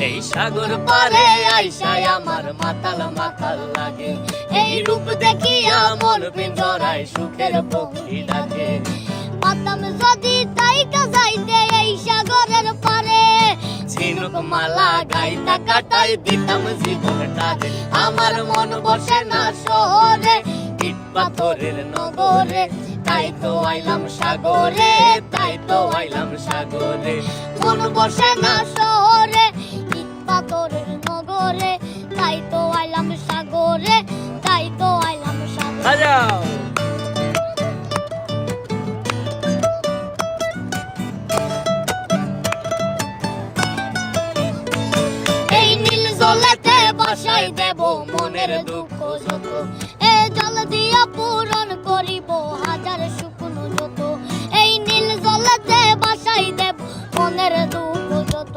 এই সাগর পারে আইসায় আমার মাতাল মাতাল লাগে, এই রূপ দেখিয়া মন পিঞ্জরায় সুখের পক্ষী ডাকে। পাতাম যদি তাইকা যাইতে এই সাগরের পারে, ঝিনুক মালা গাইতা কাটাই দিতাম জীবনটারে। আমার মন বসে না শহরে, ইট পাথরের নগরে, তাই তো আইলাম সাগরে, তাই তো আইলাম সাগরে। মন বসে না শহরে, ইট পাথরের নগরে, তাই তো আইলাম সাগরে, তাই তো আইলাম সাগরে। বাজাও। এই নীল জলেতে বাসাই দেব মনের দুঃখ যত, এ জল দিয়া পূরণ করিব হাজার শুকনো যত। এই নীল জলেতে বাসাই দেব মনের দুঃখ যত।